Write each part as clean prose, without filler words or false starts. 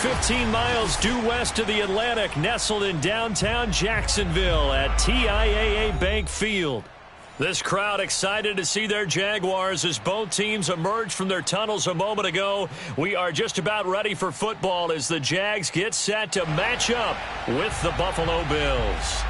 15 miles due west of the Atlantic, nestled in downtown Jacksonville at TIAA Bank Field. This crowd excited to see their Jaguars as both teams emerge from their tunnels a moment ago. We are just about ready for football as the Jags get set to match up with the Buffalo Bills.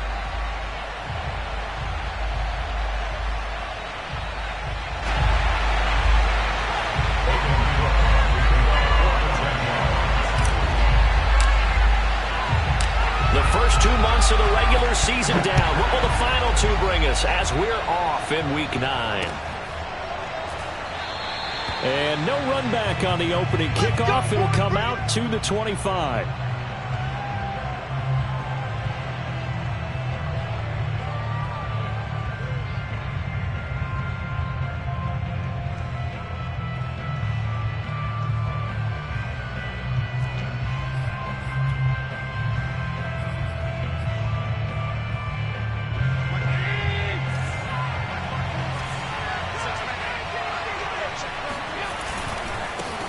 First 2 months of the regular season down. What will the final 2 bring us as we're off in Week 9? And no run back on the opening kickoff. It'll come out to the 25.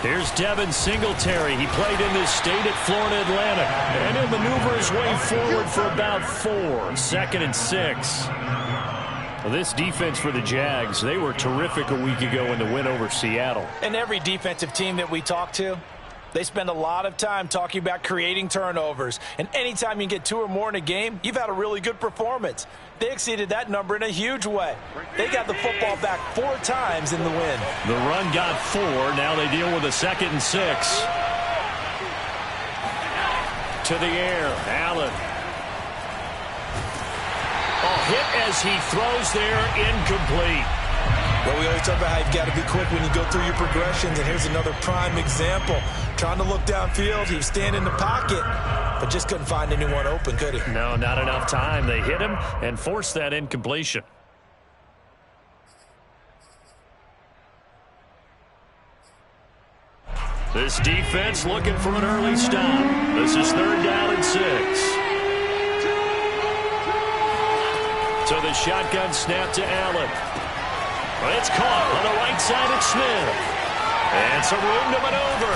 Here's Devin Singletary. He played in this state at Florida Atlantic. And he'll maneuver his way forward for about 4. 2nd and 6. Well, this defense for the Jags, they were terrific a week ago in the win over Seattle. And every defensive team that we talk to, they spend a lot of time talking about creating turnovers. And anytime you get 2 or more in a game, you've had a really good performance. They exceeded that number in a huge way. They got the football back 4 times in the win. The run got 4. Now they deal with a 2nd and 6. To the air. Allen. Hit as he throws there, incomplete. Well, we always talk about how you've got to be quick when you go through your progressions, and here's another prime example. Trying to look downfield, he was standing in the pocket, but just couldn't find anyone open, could he? No, not enough time. They hit him and forced that incompletion. This defense looking for an early stop. This is 3rd down and 6. So the shotgun snap to Allen. It's caught on the right side at Smith. And some room to maneuver.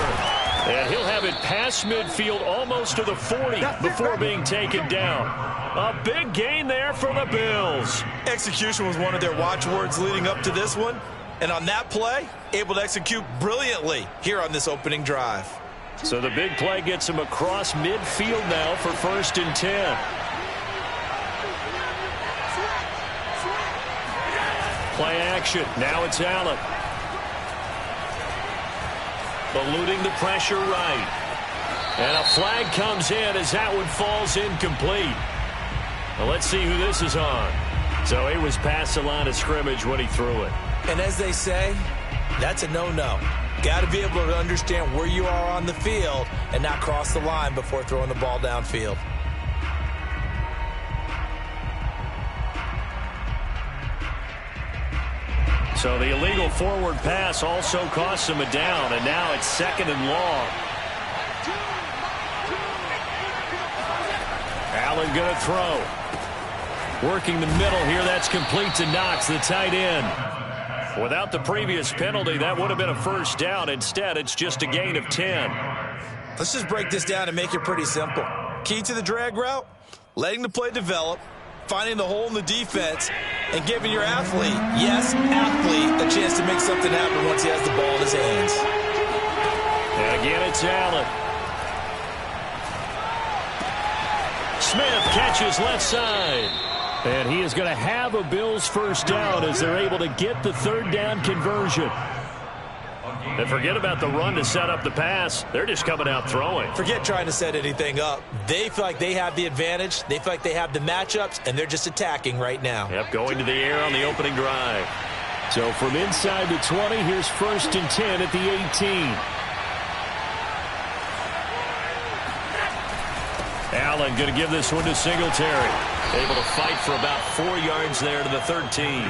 And he'll have it past midfield almost to the 40 before being taken down. A big gain there for the Bills. Execution was one of their watchwords leading up to this one. And on that play, able to execute brilliantly here on this opening drive. So the big play gets him across midfield now for 1st and 10. Play action. Now it's Allen. Eluding the pressure right. And a flag comes in as that one falls incomplete. Well, let's see who this is on. So he was past the line of scrimmage when he threw it. And as they say, that's a no-no. Got to be able to understand where you are on the field and not cross the line before throwing the ball downfield. So the illegal forward pass also costs him a down, and now it's 2nd and long. Allen going to throw. Working the middle here, that's complete to Knox, the tight end. Without the previous penalty, that would have been a 1st down. Instead, it's just a gain of 10. Let's just break this down and make it pretty simple. Key to the drag route, letting the play develop, finding the hole in the defense, and giving your athlete, yes, athlete, a chance to make something happen once he has the ball in his hands. And again, it's Allen. Smith catches left side. And he is going to have a Bills 1st down as they're able to get the 3rd down conversion. And forget about the run to set up the pass. They're just coming out throwing. Forget trying to set anything up. They feel like they have the advantage. They feel like they have the matchups, and they're just attacking right now. Yep, going to the air on the opening drive. So from inside the 20, here's 1st and 10 at the 18. Allen going to give this one to Singletary. Able to fight for about 4 yards there to the 13.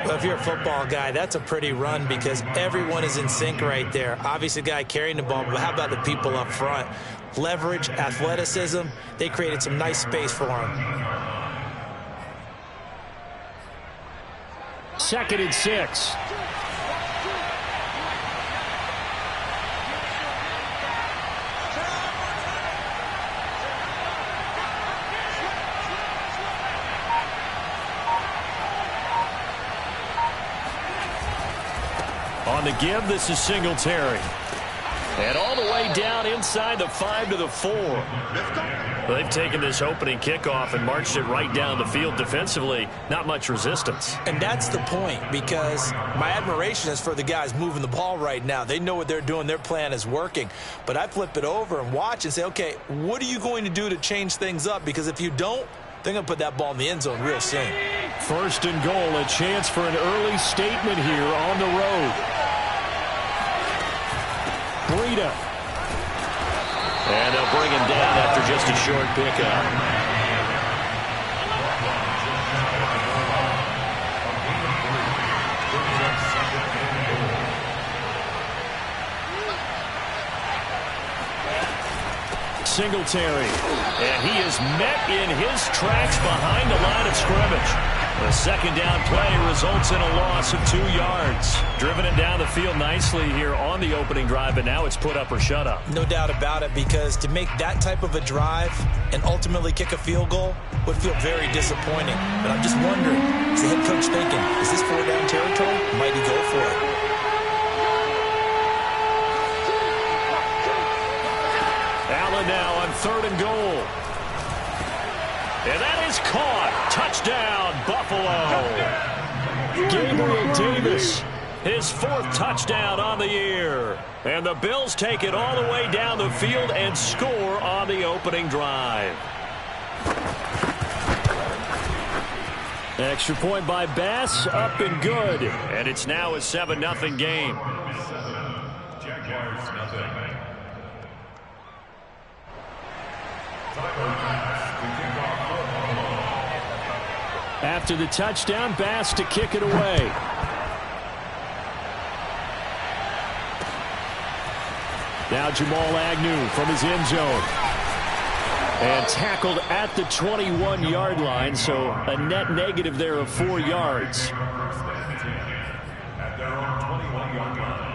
Well, if you're a football guy, that's a pretty run because everyone is in sync right there. Obviously, the guy carrying the ball, but how about the people up front? Leverage, athleticism, they created some nice space for him. 2nd and 6. the give, this is Singletary. And all the way down inside the 5 to the 4. They've taken this opening kickoff and marched it right down the field defensively. Not much resistance. And that's the point, because my admiration is for the guys moving the ball right now. They know what they're doing. Their plan is working. But I flip it over and watch and say, okay, what are you going to do to change things up? Because if you don't, they're going to put that ball in the end zone real soon. First and goal, a chance for an early statement here on the road. Breida. And they'll bring him down after just a short pickup. Singletary. And he is met in his tracks behind the line of scrimmage. The second down play results in a loss of 2 yards. Driven it down the field nicely here on the opening drive, but now it's put up or shut up. No doubt about it, because to make that type of a drive and ultimately kick a field goal would feel very disappointing. But I'm just wondering, is the head coach thinking, is this 4-down territory? Might he go for it? Allen now on 3rd and goal. And that is caught. Touchdown, Buffalo. Gabriel Davis, his 4th touchdown on the year. And the Bills take it all the way down the field and score on the opening drive. Extra point by Bass, up and good. And it's now a 7-0 game. After the touchdown, Bass to kick it away. Now Jamal Agnew from his end zone. And tackled at the 21-yard line, so a net negative there of 4 yards. At their own 21-yard line.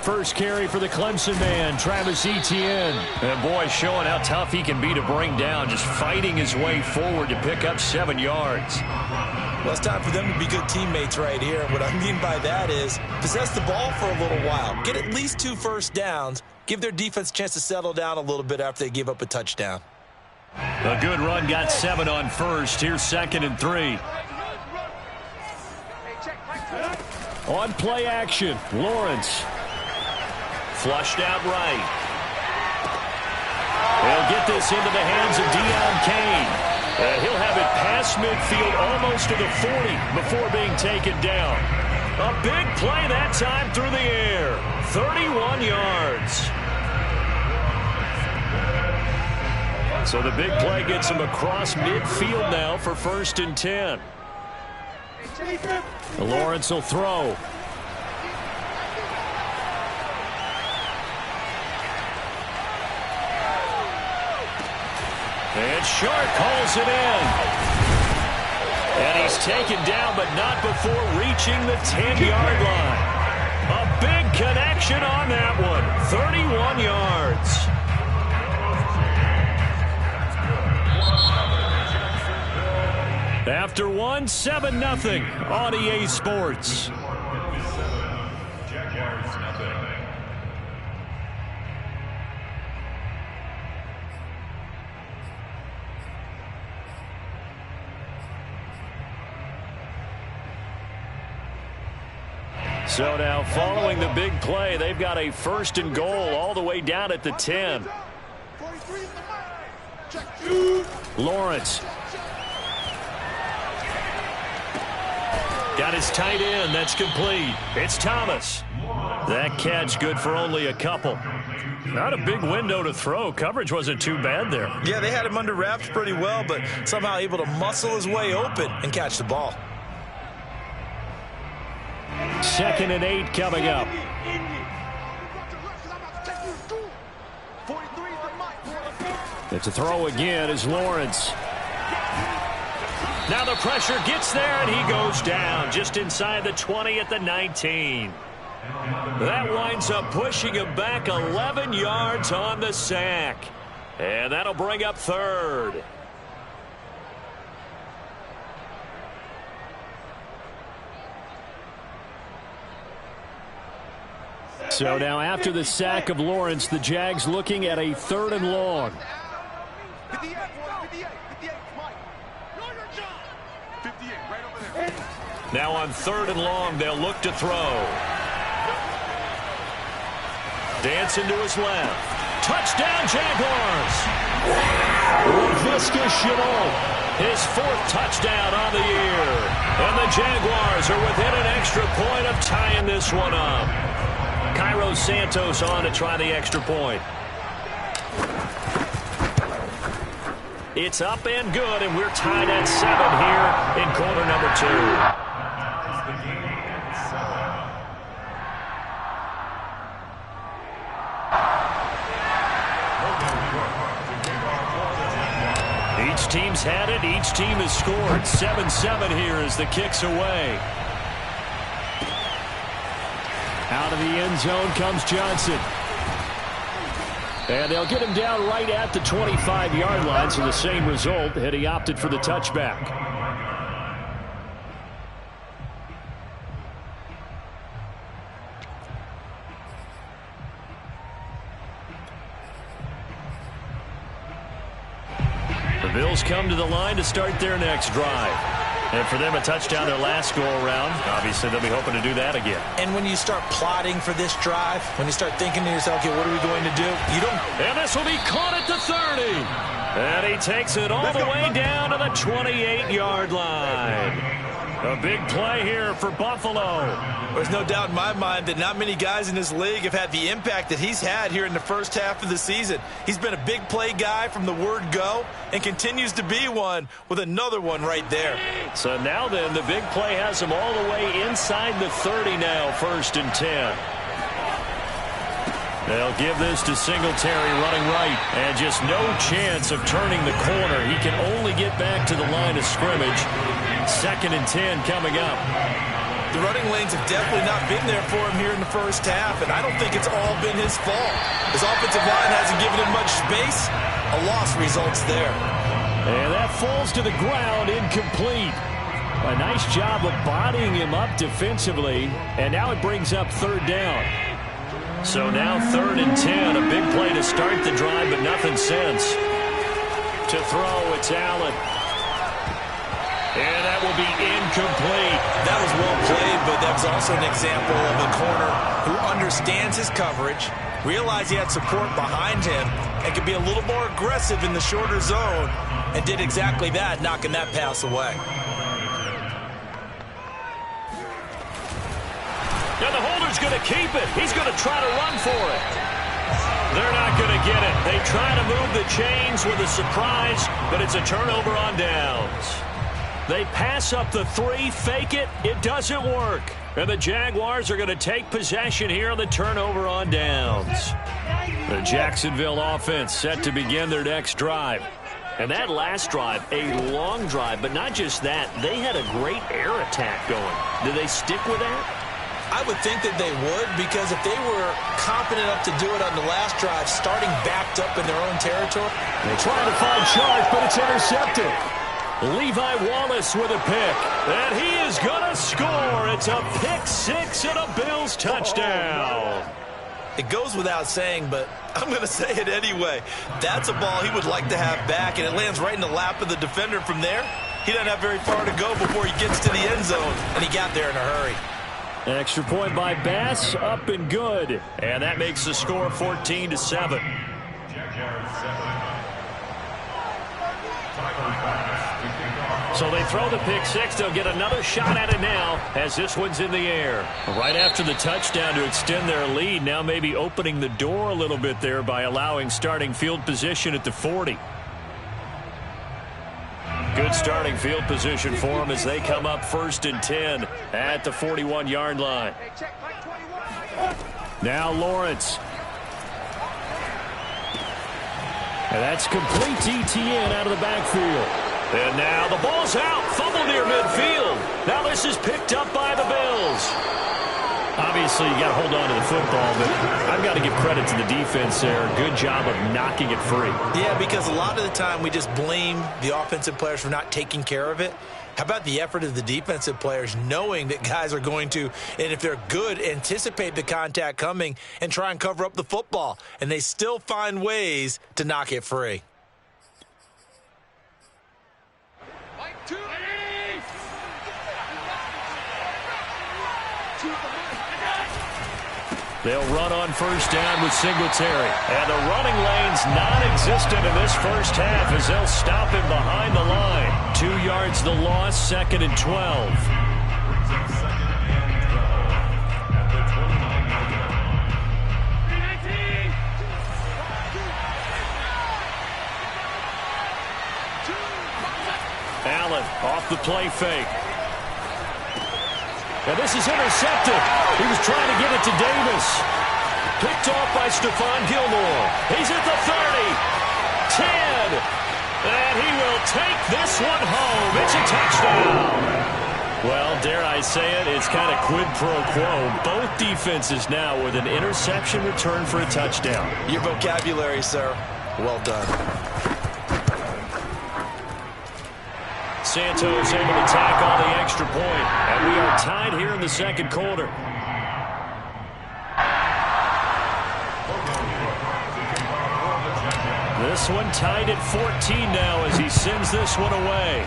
First carry for the Clemson man, Travis Etienne. And boy, showing how tough he can be to bring down, just fighting his way forward to pick up 7 yards. Well, it's time for them to be good teammates right here. And what I mean by that is possess the ball for a little while. Get at least 2 first downs. Give their defense a chance to settle down a little bit after they give up a touchdown. A good run, got 7 on first. Here's 2nd and 3. On play action, Lawrence. Flushed out right. They'll get this into the hands of Deion Kane. He'll have it past midfield almost to the 40 before being taken down. A big play that time through the air. 31 yards. So the big play gets him across midfield now for 1st and 10. Lawrence will throw. And Shark hauls it in. And he's taken down, but not before reaching the 10-yard line. A big connection on that one. 31 yards. After 1, 7-0 on EA Sports. So now following the big play, they've got a 1st and goal all the way down at the 10. Lawrence. Got his tight end. That's complete. It's Thomas. That catch good for only a couple. Not a big window to throw. Coverage wasn't too bad there. Yeah, they had him under wraps pretty well, but somehow able to muscle his way open and catch the ball. 2nd and 8 coming up. It's a throw again as Lawrence. Now the pressure gets there, and he goes down just inside the 20 at the 19. That winds up pushing him back 11 yards on the sack. And that'll bring up third. So now after the sack of Lawrence, the Jags looking at a 3rd and long. Now on 3rd and long, they'll look to throw. Dancing to his left. Touchdown, Jaguars! Laviska Shenault, his 4th touchdown on the year. And the Jaguars are within an extra point of tying this one up. Cairo Santos on to try the extra point. It's up and good, and we're tied at 7 here in quarter number 2. Each team's had it. Each team has scored. 7-7 here as the kick's away. Out of the end zone comes Johnson. And they'll get him down right at the 25-yard line, so the same result had he opted for the touchback. The Bills come to the line to start their next drive. And for them, a touchdown their last go-around. Obviously, they'll be hoping to do that again. And when you start plotting for this drive, when you start thinking to yourself, okay, what are we going to do? You don't. And this will be caught at the 30. And he takes it all the way down to the 28-yard line. A big play here for Buffalo. There's no doubt in my mind that not many guys in this league have had the impact that he's had here in the first half of the season. He's been a big play guy from the word go and continues to be one with another one right there. So now then, the big play has him all the way inside the 30 now, 1st and 10. They'll give this to Singletary running right, and just no chance of turning the corner. He can only get back to the line of scrimmage. 2nd and 10 coming up. The running lanes have definitely not been there for him here in the first half, and I don't think it's all been his fault. His offensive line hasn't given him much space. A loss results there. And that falls to the ground, incomplete. A nice job of bodying him up defensively, and now it brings up 3rd down. So now 3rd and 10, a big play to start the drive, but nothing since. To throw, it's Allen. And that will be incomplete. That was well played, but that was also an example of a corner who understands his coverage, realized he had support behind him, and could be a little more aggressive in the shorter zone, and did exactly that, knocking that pass away. Now the holder's going to keep it. He's going to try to run for it. They're not going to get it. They try to move the chains with a surprise, but it's a turnover on downs. They pass up the 3, fake it. It doesn't work. And the Jaguars are going to take possession here on the turnover on downs. The Jacksonville offense set to begin their next drive. And that last drive, a long drive, but not just that. They had a great air attack going. Did they stick with that? I would think that they would, because if they were confident enough to do it on the last drive, starting backed up in their own territory. They're trying to find Chark, but it's intercepted. Levi Wallace with a pick, and he is going to score. It's a pick 6 and a Bills touchdown. It goes without saying, but I'm going to say it anyway. That's a ball he would like to have back, and it lands right in the lap of the defender from there. He doesn't have very far to go before he gets to the end zone, and he got there in a hurry. Extra point by Bass, up and good. And that makes the score 14-7. So they throw the pick 6. They'll get another shot at it now as this one's in the air. Right after the touchdown to extend their lead, now maybe opening the door a little bit there by allowing starting field position at the 40. Good starting field position for them as they come up 1st and 10 at the 41-yard line. Now Lawrence. And that's complete to Etienne out of the backfield. And now the ball's out. Fumble near midfield. Now this is picked up by the Bills. Obviously, you got to hold on to the football, but I've got to give credit to the defense there. Good job of knocking it free. Yeah, because a lot of the time we just blame the offensive players for not taking care of it. How about the effort of the defensive players knowing that guys are going to, and if they're good, anticipate the contact coming and try and cover up the football. And they still find ways to knock it free. They'll run on first down with Singletary. And the running lane's non-existent in this first half as they'll stop him behind the line. 2 yards the loss, 2nd and 12. Allen off the play fake. And this is intercepted. He was trying to get it to Davis. Picked off by Stephon Gilmore. He's at the 30. 10. And he will take this one home. It's a touchdown. Well, dare I say it, it's kind of quid pro quo. Both defenses now with an interception return for a touchdown. Your vocabulary, sir. Well done. Santos able to tack on the extra point, and we are tied here in the second quarter. This one tied at 14 now as he sends this one away.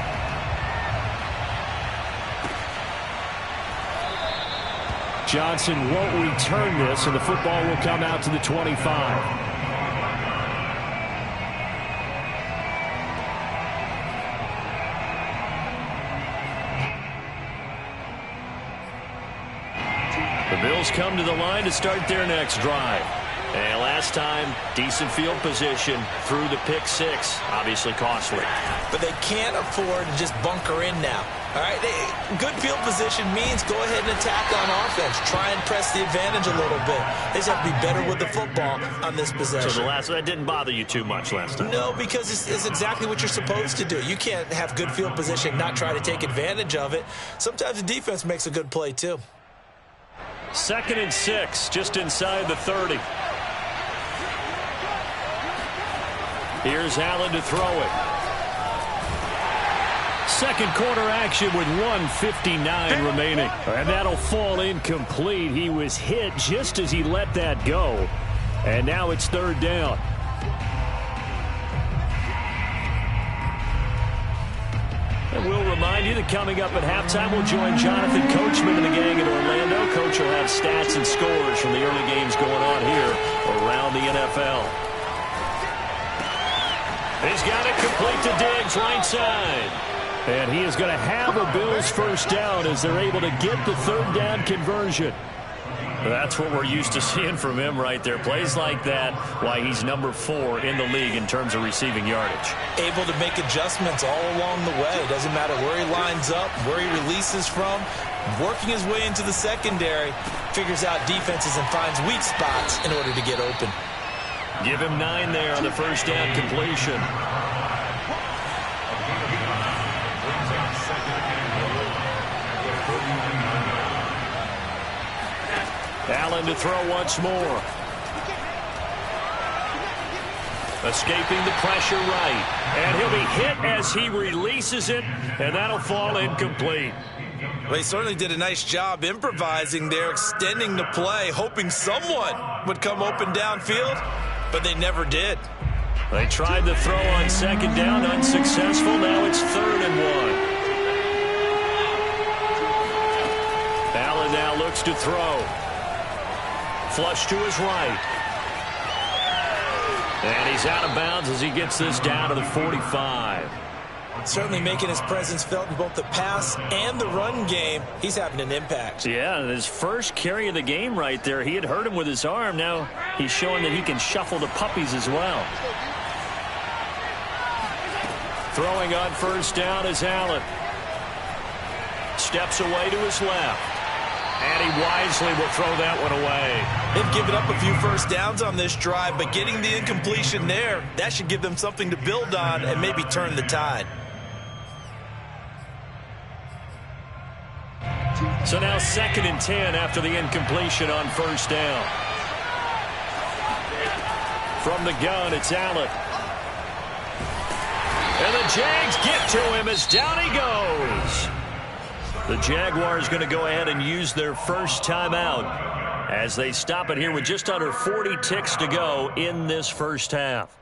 Johnson won't return this, and the football will come out to the 25. The Bills come to the line to start their next drive. And last time, decent field position through the pick six. Obviously costly. But they can't afford to just bunker in now. All right, good field position means go ahead and attack on offense. Try and press the advantage a little bit. They just have to be better with the football on this possession. So that didn't bother you too much last time? No, because it's exactly what you're supposed to do. You can't have good field position and not try to take advantage of it. Sometimes the defense makes a good play too. 2nd and 6, just inside the 30. Here's Allen to throw it. Second quarter action with 1:59 remaining. And that'll fall incomplete. He was hit just as he let that go. And now it's 3rd down. And we'll remind you that coming up at halftime, we'll join Jonathan Coachman and the gang in Orlando. Coach will have stats and scores from the early games going on here around the NFL. He's got it complete to Diggs, right side. And he is going to have a Bills first down as they're able to get the 3rd down conversion. That's what we're used to seeing from him right there. Plays like that, why he's number 4 in the league in terms of receiving yardage. Able to make adjustments all along the way. Doesn't matter where he lines up, where he releases from. Working his way into the secondary, figures out defenses and finds weak spots in order to get open. Give him 9 there on the first down completion. Allen to throw once more. Escaping the pressure right. And he'll be hit as he releases it, and that'll fall incomplete. Well, he certainly did a nice job improvising there, extending the play, hoping someone would come open downfield, but they never did. They tried the throw on 2nd down, unsuccessful. Now it's 3rd and 1. Allen now looks to throw. Flush to his right. And he's out of bounds as he gets this down to the 45. Certainly making his presence felt in both the pass and the run game. He's having an impact. Yeah, his first carry of the game right there. He had hurt him with his arm. Now he's showing that he can shuffle the puppies as well. Throwing on first down is Allen. Steps away to his left. And he wisely will throw that one away. They've given up a few first downs on this drive, but getting the incompletion there, that should give them something to build on and maybe turn the tide. So now 2nd and 10 after the incompletion on first down. From the gun, it's Allen. And the Jags get to him as down he goes. The Jaguars going to go ahead and use their first timeout as they stop it here with just under 40 ticks to go in this first half.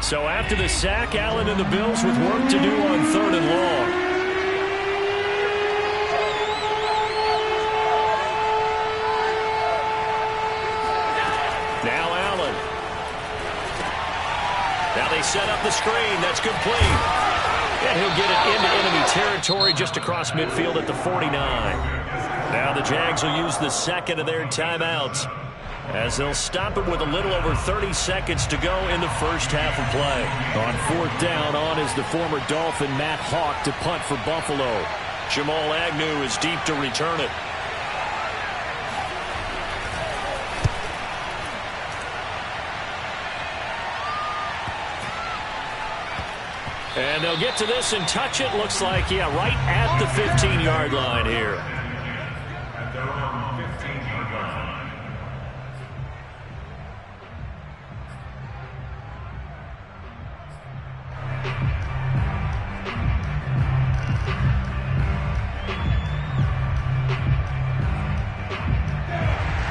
So after the sack, Allen and the Bills with work to do on 3rd and long. Now Allen. Now they set up the screen. That's complete. And he'll get it into enemy territory just across midfield at the 49. Now the Jags will use the 2nd of their timeouts as they'll stop it with a little over 30 seconds to go in the first half of play. On 4th down, on is the former Dolphin Matt Hawk to punt for Buffalo. Jamal Agnew is deep to return it. And they'll get to this and touch it. Looks like, yeah, right at the 15-yard line here.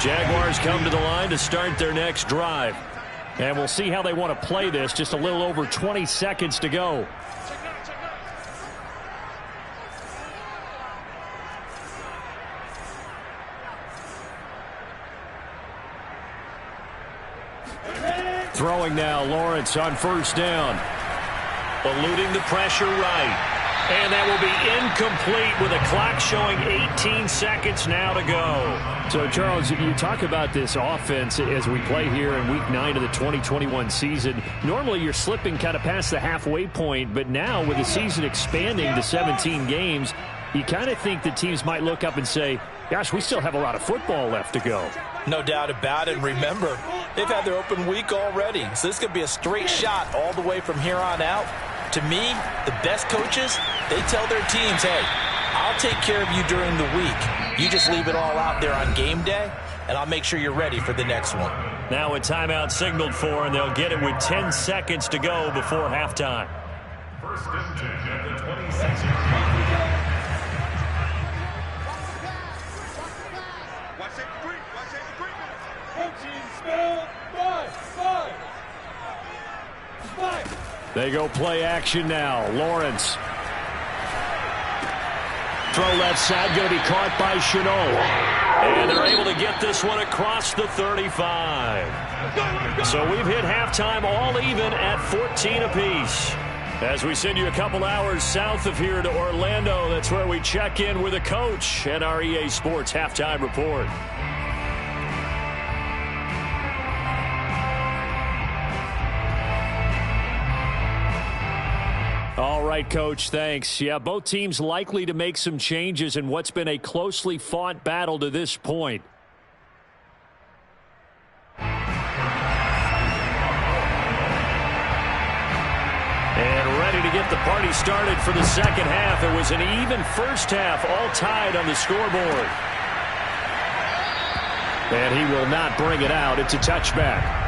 Jaguars come to the line to start their next drive. And we'll see how they want to play this. Just a little over 20 seconds to go. Throwing now, Lawrence on first down. Eluding the pressure right. And that will be incomplete with a clock showing 18 seconds now to go. So, Charles, you talk about this offense as we play here in Week 9 of the 2021 season. Normally, you're slipping kind of past the halfway point, but now with the season expanding to 17 games, you kind of think the teams might look up and say, gosh, we still have a lot of football left to go. No doubt about it. Remember, they've had their open week already, so this could be a straight shot all the way from here on out. To me, the best coaches, they tell their teams, hey, I'll take care of you during the week. You just leave it all out there on game day, and I'll make sure you're ready for the next one. Now a timeout signaled for, and they'll get it with 10 seconds to go before halftime. First and 10 at the 22nd. They go play action now. Lawrence. Throw left side, going to be caught by Chenault. And they're able to get this one across the 35. So we've hit halftime all even at 14 apiece. As we send you a couple hours south of here to Orlando, that's where we check in with a coach at our EA Sports Halftime Report. All right, Coach, thanks. Yeah, both teams likely to make some changes in what's been a closely fought battle to this point. And ready to get the party started for the second half. It was an even first half, all tied on the scoreboard. And he will not bring it out. It's a touchback.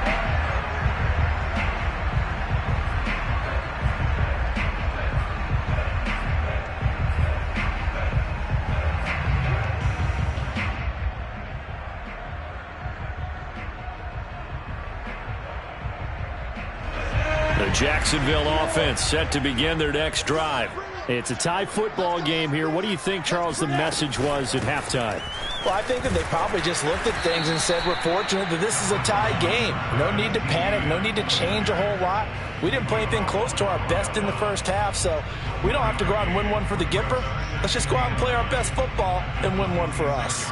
Jacksonville offense set to begin their next drive. It's a tie football game here. What do you think, Charles, the message was at halftime? Well, I think that they probably just looked at things and said, we're fortunate that this is a tie game. No need to panic. No need to change a whole lot. We didn't play anything close to our best in the first half, so we don't have to go out and win one for the Gipper. Let's just go out and play our best football and win one for us.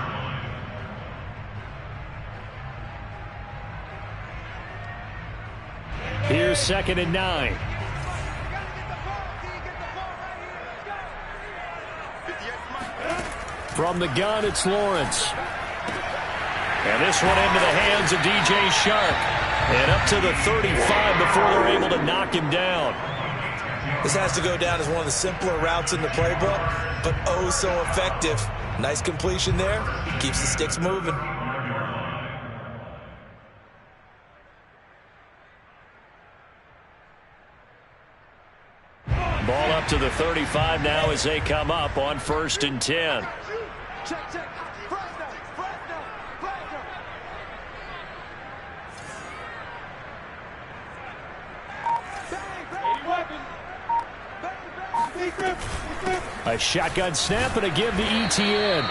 Here's 2nd and 9. From the gun, it's Lawrence. And this one into the hands of DJ Shark. And up to the 35 before they're able to knock him down. This has to go down as one of the simpler routes in the playbook, but oh so effective. Nice completion there. Keeps the sticks moving. Ball up to the 35 now as they come up on 1st and 10. Check. A shotgun snap and a give to ETN.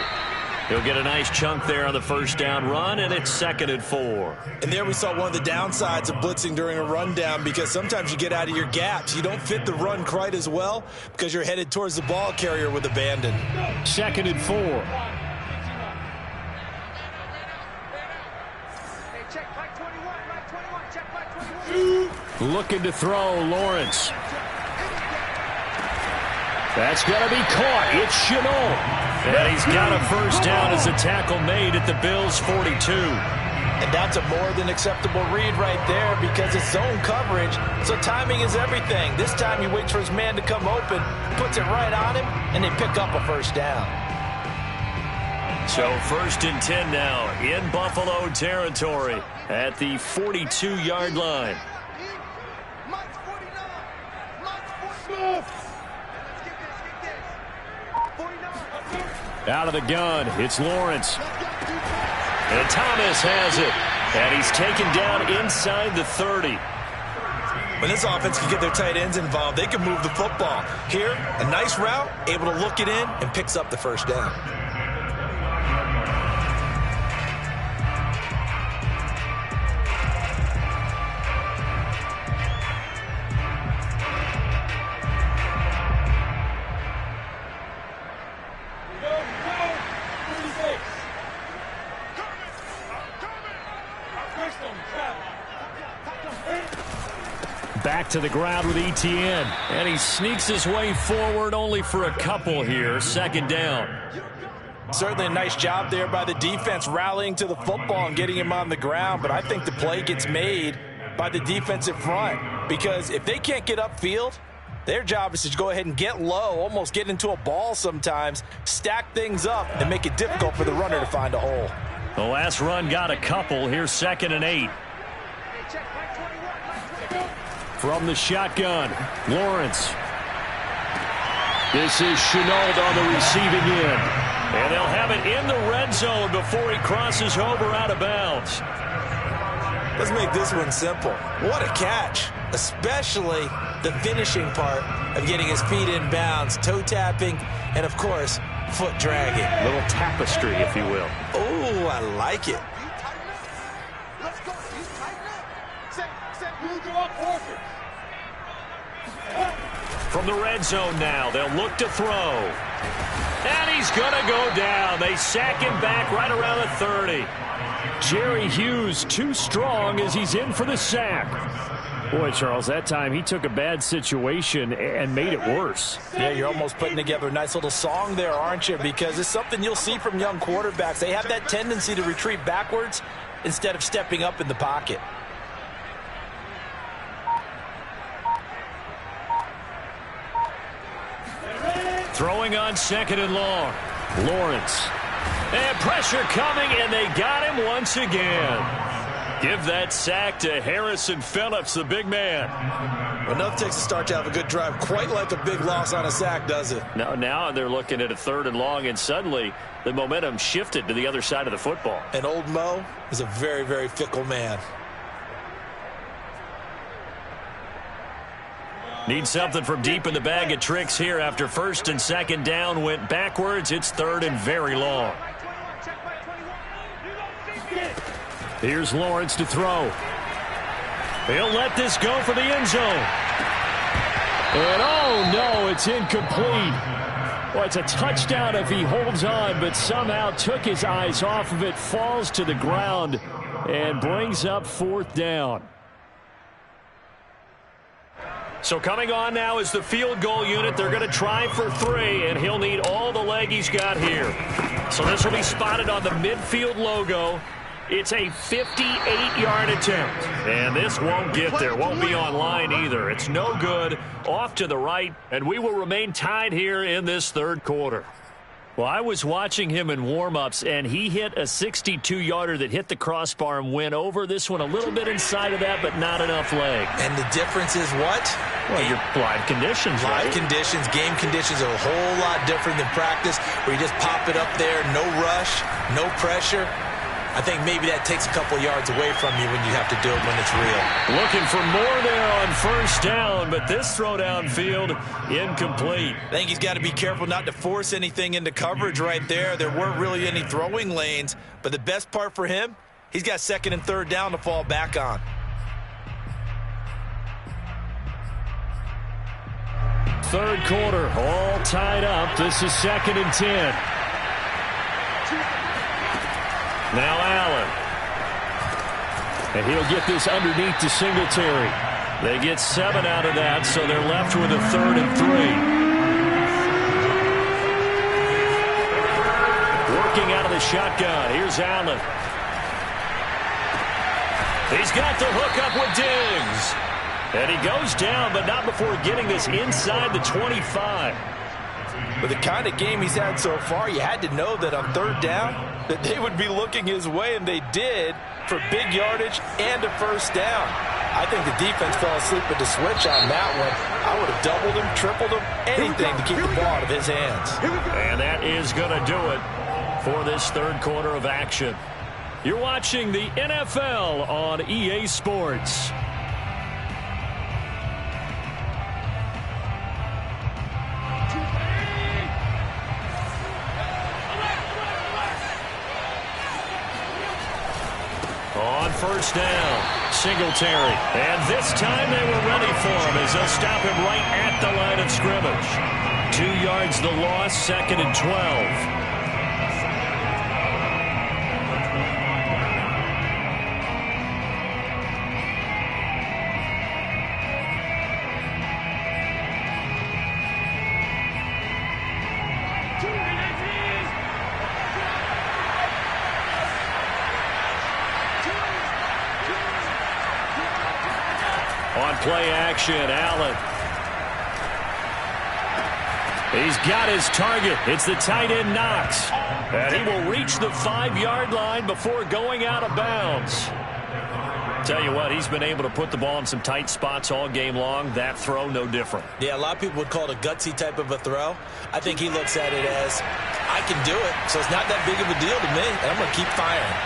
He'll get a nice chunk there on the 1st down run, and it's 2nd and 4. And there we saw one of the downsides of blitzing during a rundown, because sometimes you get out of your gaps. You don't fit the run quite as well because you're headed towards the ball carrier with abandon. 2nd and 4. Looking to throw, Lawrence. That's going to be caught. It's Chenault. And he's got a 1st down as a tackle made at the Bills' 42. And that's a more than acceptable read right there, because it's zone coverage, so timing is everything. This time he waits for his man to come open, puts it right on him, and they pick up a 1st down. So 1st and 10 now in Buffalo territory at the 42-yard line. Out of the gun, it's Lawrence. And Thomas has it. And he's taken down inside the 30. When this offense can get their tight ends involved, they can move the football. Here, a nice route, able to look it in, and picks up the 1st down. Back to the ground with ETN. And he sneaks his way forward only for a couple here. 2nd down. Certainly a nice job there by the defense rallying to the football and getting him on the ground. But I think the play gets made by the defensive front, because if they can't get upfield, their job is to go ahead and get low, almost get into a ball sometimes, stack things up, and make it difficult for the runner to find a hole. The last run got a couple. Here's 2nd and 8. From the shotgun, Lawrence. This is Chenault on the receiving end. And they'll have it in the red zone before he crosses over out of bounds. Let's make this one simple. What a catch, especially the finishing part of getting his feet in bounds, toe tapping, and of course, foot dragging. A little tapestry, if you will. Oh, I like it. From the red zone now, they'll look to throw. And he's going to go down. They sack him back right around the 30. Jerry Hughes too strong as he's in for the sack. Boy, Charles, that time he took a bad situation and made it worse. Yeah, you're almost putting together a nice little song there, aren't you? Because it's something you'll see from young quarterbacks. They have that tendency to retreat backwards instead of stepping up in the pocket. Throwing on 2nd and long. Lawrence. And pressure coming, and they got him once again. Give that sack to Harrison Phillips, the big man. Well, enough takes a start to have a good drive. Quite like a big loss on a sack, does it? Now they're looking at a 3rd and long, and suddenly the momentum shifted to the other side of the football. And old Mo is a very, very fickle man. Need something from deep in the bag of tricks here after 1st and 2nd down went backwards. It's 3rd and very long. Here's Lawrence to throw. He'll let this go for the end zone. And oh no, it's incomplete. Well, it's a touchdown if he holds on, but somehow took his eyes off of it, falls to the ground, and brings up 4th down. So coming on now is the field goal unit. They're going to try for 3, and he'll need all the leg he's got here. So this will be spotted on the midfield logo. It's a 58-yard attempt. And this won't get there. Won't be on line either. It's no good. Off to the right. And we will remain tied here in this third quarter. Well, I was watching him in warm-ups, and he hit a 62-yarder that hit the crossbar and went over. This one a little bit inside of that, but not enough leg. And the difference is what? Well, your live conditions, right? Live conditions, game conditions are a whole lot different than practice, where you just pop it up there, no rush, no pressure. I think maybe that takes a couple yards away from you when you have to do it when it's real. Looking for more there on first down, but this throw downfield incomplete. I think he's got to be careful not to force anything into coverage right there. There weren't really any throwing lanes, but the best part for him, he's got second and third down to fall back on. Third quarter, all tied up. This is 2nd and 10. Now Allen. And he'll get this underneath to Singletary. They get 7 out of that, so they're left with a 3rd and 3. Working out of the shotgun. Here's Allen. He's got the hook up with Diggs. And he goes down, but not before getting this inside the 25. With the kind of game he's had so far, you had to know that on third down, that they would be looking his way, and they did, for big yardage and a first down. I think the defense fell asleep with the switch on that one. I would have doubled him, tripled him, anything to keep the ball out of his hands. And that is going to do it for this third quarter of action. You're watching the NFL on EA Sports. On first down, Singletary. And this time they were ready for him as they'll stop him right at the line of scrimmage. 2 yards the loss, 2nd and 12. On play action, Allen. He's got his target. It's the tight end Knox. And he will reach the 5-yard line before going out of bounds. Tell you what, he's been able to put the ball in some tight spots all game long. That throw, no different. Yeah, a lot of people would call it a gutsy type of a throw. I think he looks at it as, I can do it, so it's not that big of a deal to me, and I'm going to keep firing.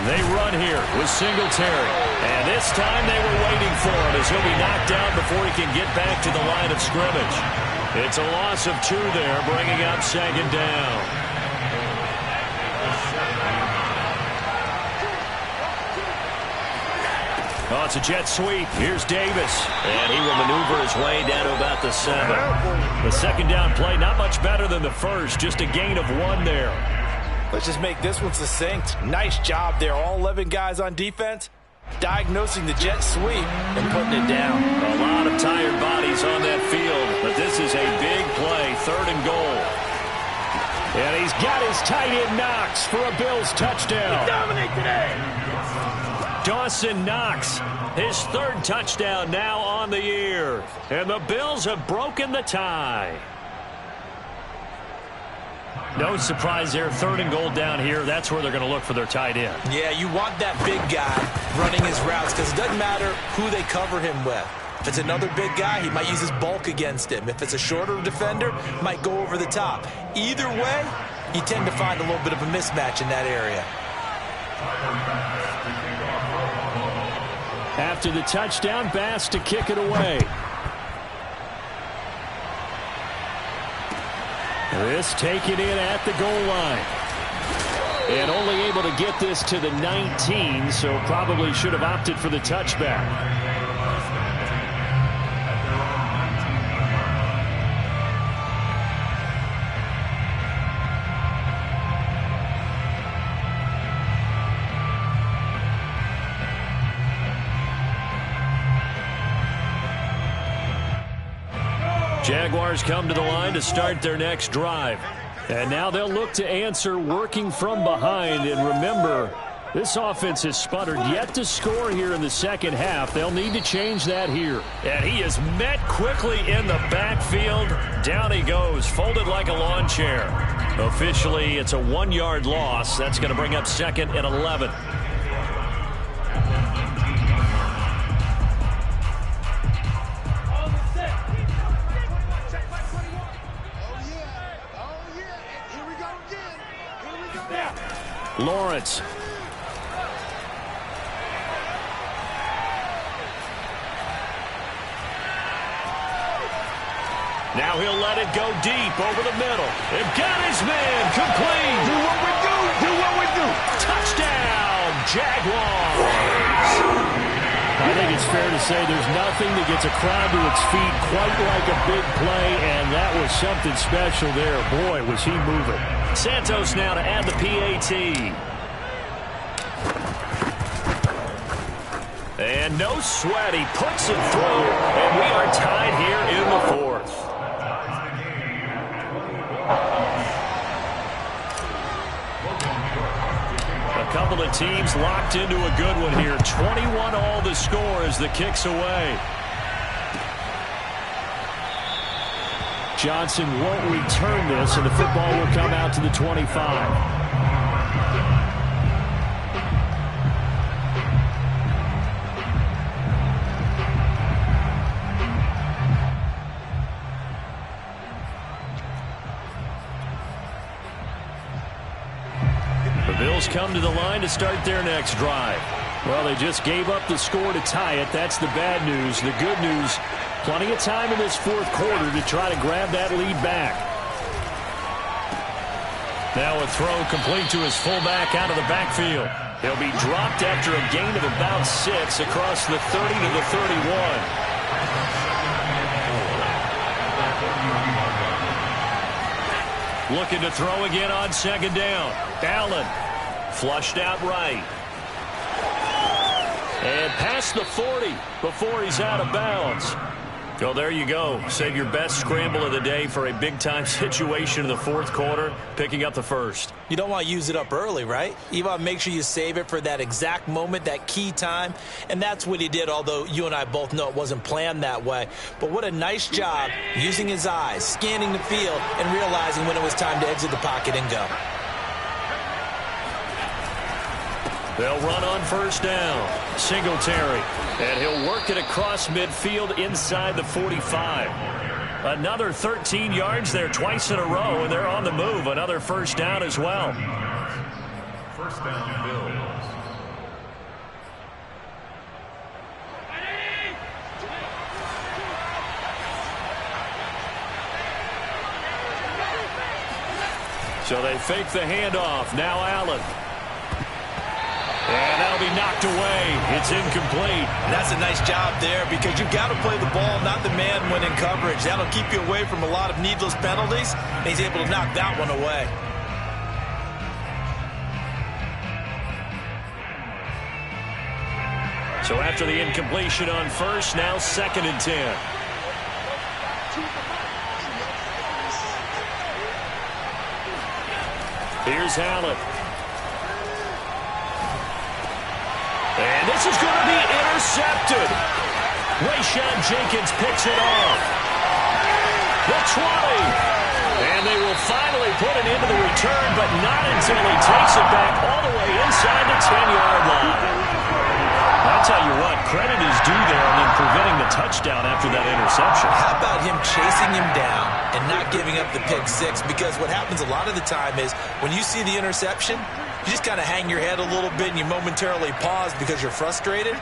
They run here with Singletary. And this time they were waiting for him as he'll be knocked down before he can get back to the line of scrimmage. It's a loss of 2 there, bringing up 2nd down. Oh, it's a jet sweep. Here's Davis. And he will maneuver his way down to about the 7. The 2nd down play, not much better than the first. Just a gain of 1 there. Let's just make this one succinct. Nice job there. All 11 guys on defense diagnosing the jet sweep and putting it down. A lot of tired bodies on that field, but this is a big play, 3rd and goal. And he's got his tight end Knox for a Bills touchdown. We dominate today. Dawson Knox, his 3rd touchdown now on the year. And the Bills have broken the tie. No surprise there. 3rd and goal down here. That's where they're going to look for their tight end. Yeah, you want that big guy running his routes because it doesn't matter who they cover him with. If it's another big guy, he might use his bulk against him. If it's a shorter defender, might go over the top. Either way, you tend to find a little bit of a mismatch in that area. After the touchdown, Bass to kick it away. This taken in at the goal line. And only able to get this to the 19, so probably should have opted for the touchback. Jaguars come to the line to start their next drive. And now they'll look to answer working from behind. And remember, this offense has sputtered yet to score here in the second half. They'll need to change that here. And he is met quickly in the backfield. Down he goes, folded like a lawn chair. Officially, it's a 1-yard loss. That's going to bring up 2nd and 11. Lawrence. Now he'll let it go deep over the middle. And got his man complete. Do what we do. Do what we do. Touchdown, Jaguars. I think it's fair to say there's nothing that gets a crowd to its feet quite like a big play, and that was something special there. Boy, was he moving. Santos now to add the PAT. And no sweat, he puts it through, and we are tied here in the 4th. A couple of teams locked into a good one here. 21 all the score as the kick's away. Johnson won't return this, and the football will come out to the 25. Bills come to the line to start their next drive. Well, they just gave up the score to tie it. That's the bad news. The good news, plenty of time in this 4th quarter to try to grab that lead back. Now a throw complete to his fullback out of the backfield. He'll be dropped after a gain of about 6 across the 30 to the 31. Looking to throw again on 2nd down. Allen flushed out right. And past the 40 before he's out of bounds. Well, there you go. Save your best scramble of the day for a big-time situation in the 4th quarter, picking up the 1st. You don't want to use it up early, right? You want to make sure you save it for that exact moment, that key time. And that's what he did, although you and I both know it wasn't planned that way. But what a nice job using his eyes, scanning the field, and realizing when it was time to exit the pocket and go. They'll run on 1st down. Singletary. And he'll work it across midfield inside the 45. Another 13 yards there twice in a row, and they're on the move. Another 1st down as well. 1st down, Bills. So they fake the handoff. Now Allen. And that'll be knocked away. It's incomplete. That's a nice job there because you've got to play the ball, not the man when in coverage. That'll keep you away from a lot of needless penalties, and he's able to knock that one away. So after the incompletion on 1st, now 2nd and 10. Here's Allen. And this is going to be intercepted. Rayshawn Jenkins picks it off. The 20. And they will finally put it into the return, but not until he takes it back all the way inside the 10-yard line. I'll tell you what, credit is due there on them preventing the touchdown after that interception. How about him chasing him down and not giving up the pick 6? Because what happens a lot of the time is when you see the interception, you just kind of hang your head a little bit and you momentarily pause because you're frustrated.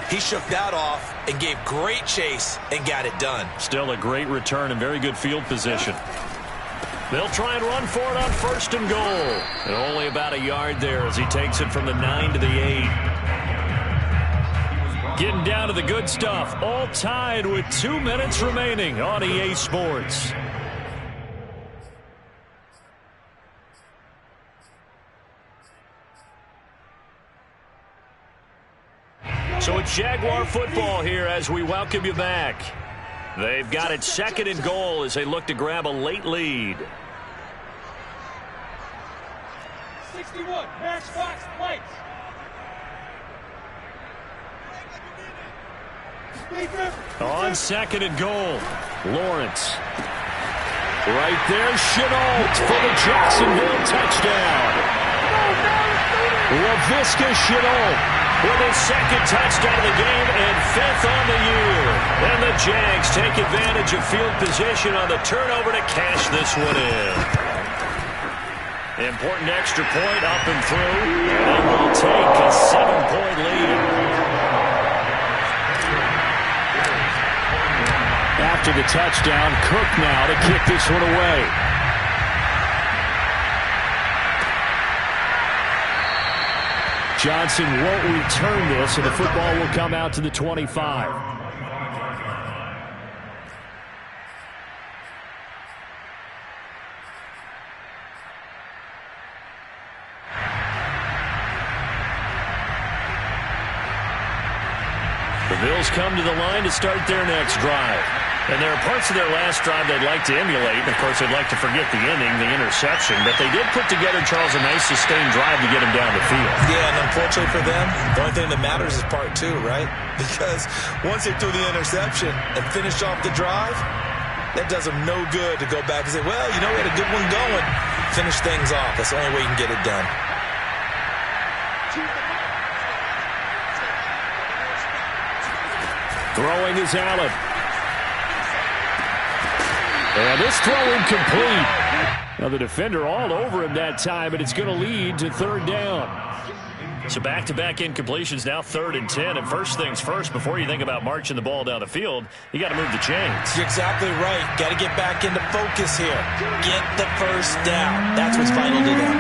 He shook that off and gave great chase and got it done. Still a great return and very good field position. They'll try and run for it on 1st and goal. And only about a yard there as he takes it from the 9 to the 8. Getting down to the good stuff. All tied with 2 minutes remaining on EA Sports. So it's Jaguar football here as we welcome you back. They've got it 2nd and goal as they look to grab a late lead. 61, Matchbox Lights. On second and goal, Lawrence. Right there, Chenault for the Jacksonville touchdown. LaVisca Chenault with his second touchdown of the game and 5th on the year. And the Jags take advantage of field position on the turnover to cash this one in. Important extra point up and through. They will take a 7-point lead. After the touchdown, Cook now to kick this one away. Johnson won't return this, and the football will come out to the 25. The Bills come to the line to start their next drive. And there are parts of their last drive they'd like to emulate. And, of course, they'd like to forget the inning, the interception. But they did put together, Charles, a nice sustained drive to get him down the field. Yeah, and unfortunately for them, the only thing that matters is part 2, right? Because once they threw the interception and finished off the drive, that does them no good to go back and say, well, you know, we had a good one going. Finish things off. That's the only way you can get it done. Throwing is Allen. And this throw incomplete. Now the defender all over him that time, but it's going to lead to 3rd down. So back-to-back incompletions, now 3rd and 10. And first things first, before you think about marching the ball down the field, you got to move the chains. You're exactly right. Got to get back into focus here. Get the first down. That's what's vital to them.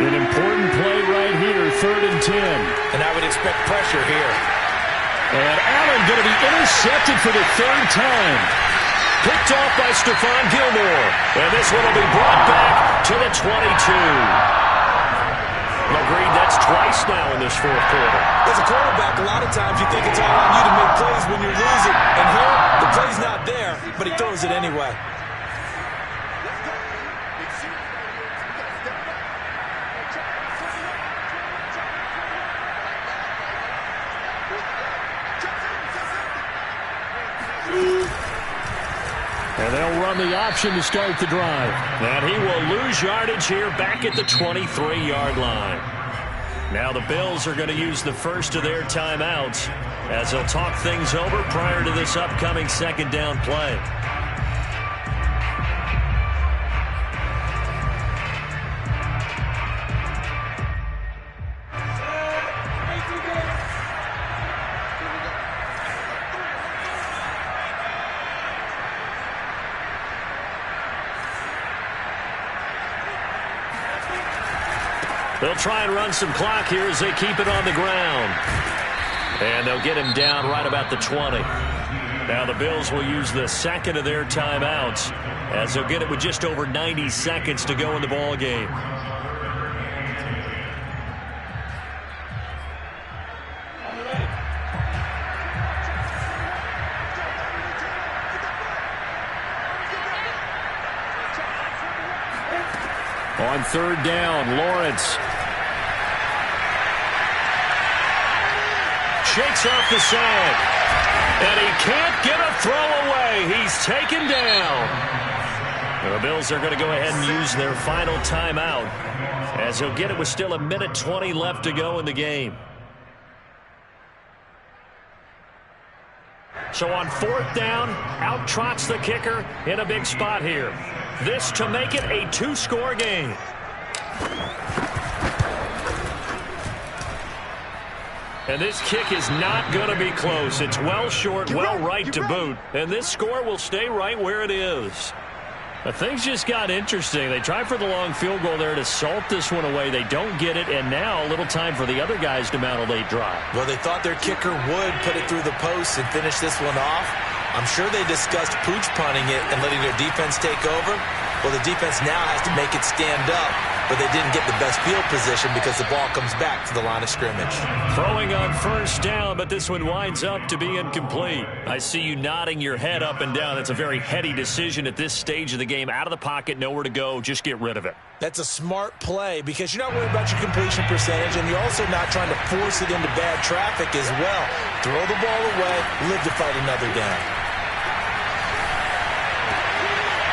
An important play right here, 3rd and 10. And I would expect pressure here. And Allen going to be intercepted for the 3rd time. Picked off by Stephon Gilmore. And this one will be brought back to the 22. Agreed, that's twice now in this 4th quarter. As a quarterback, a lot of times you think it's all on you to make plays when you're losing. And here, the play's not there, but he throws it anyway. And they'll run the option to start the drive. And he will lose yardage here back at the 23-yard line. Now the Bills are going to use the first of their timeouts as they'll talk things over prior to this upcoming 2nd down play. They'll try and run some clock here as they keep it on the ground. And they'll get him down right about the 20. Now the Bills will use the 2nd of their timeouts as they'll get it with just over 90 seconds to go in the ball game. On 3rd down, Lawrence shakes off the side, and he can't get a throw away. He's taken down. The Bills are going to go ahead and use their final timeout as they'll get it with still 1:20 left to go in the game. So on 4th down, out trots the kicker in a big spot here. This to make it a 2-score game. And this kick is not going to be close. It's well short, well right to boot. And this score will stay right where it is. But things just got interesting. They tried for the long field goal there to salt this one away. They don't get it, and now a little time for the other guys to mount a late drive. Well, they thought their kicker would put it through the post and finish this one off. I'm sure they discussed pooch punting it and letting their defense take over. Well, the defense now has to make it stand up, but they didn't get the best field position because the ball comes back to the line of scrimmage. Throwing on first down, but this one winds up to be incomplete. I see you nodding your head up and down. That's a very heady decision at this stage of the game. Out of the pocket, nowhere to go, just get rid of it. That's a smart play because you're not worried about your completion percentage, and you're also not trying to force it into bad traffic as well. Throw the ball away, live to fight another down.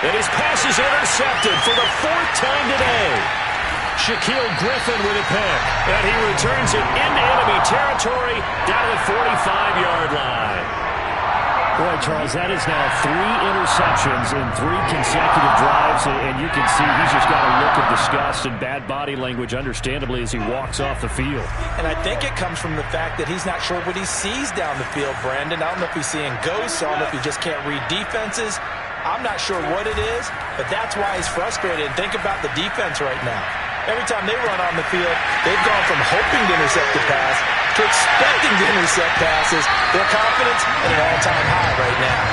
And his pass is intercepted for the 4th time today. Shaquille Griffin with a pick. And he returns it into enemy territory down to the 45-yard line. Boy, Charles, that is now 3 interceptions in 3 consecutive drives, and you can see he's just got a look of disgust and bad body language, understandably, as he walks off the field. And I think it comes from the fact that he's not sure what he sees down the field, Brandon. I don't know if he's seeing ghosts. I don't know if he just can't read defenses. I'm not sure what it is, but that's why he's frustrated. Think about the defense right now. Every time they run on the field, they've gone from hoping to intercept the pass to expecting to intercept passes. Their confidence at an all-time high right now.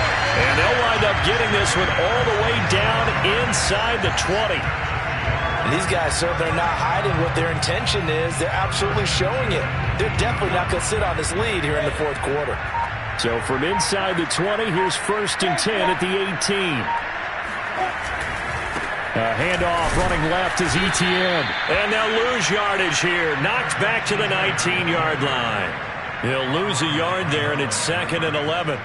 And they'll wind up getting this one all the way down inside the 20. And these guys certainly are not hiding what their intention is. They're absolutely showing it. They're definitely not going to sit on this lead here in the 4th quarter. So from inside the 20, here's 1st and 10 at the 18. A handoff running left is ETN. And they'll lose yardage here. Knocked back to the 19-yard line. He'll lose a yard there, and it's 2nd and 11.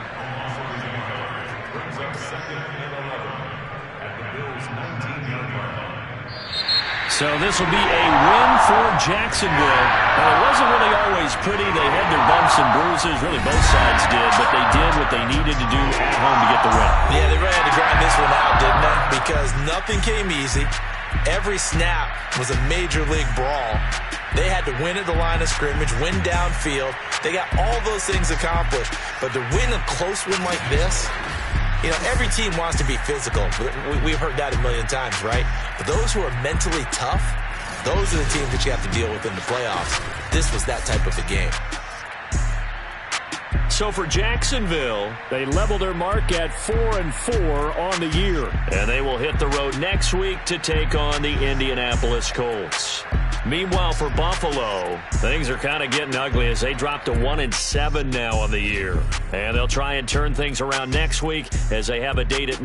So this will be a win for Jacksonville. Now, it wasn't really always pretty. They had their bumps and bruises. Really, both sides did. But they did what they needed to do at home to get the win. Yeah, they really had to grind this one out, didn't they? Because nothing came easy. Every snap was a major league brawl. They had to win at the line of scrimmage, win downfield. They got all those things accomplished. But to win a close win like this, you know, every team wants to be physical. We've heard that a million times, right? But those who are mentally tough, those are the teams that you have to deal with in the playoffs. This was that type of a game. So for Jacksonville, They level their mark at 4-4 on the year. and they will hit the road next week to take on the Indianapolis Colts. Meanwhile, for Buffalo, things are kind of getting ugly as they drop to 1-7 now on the year. And they'll try and turn things around next week as they have a date at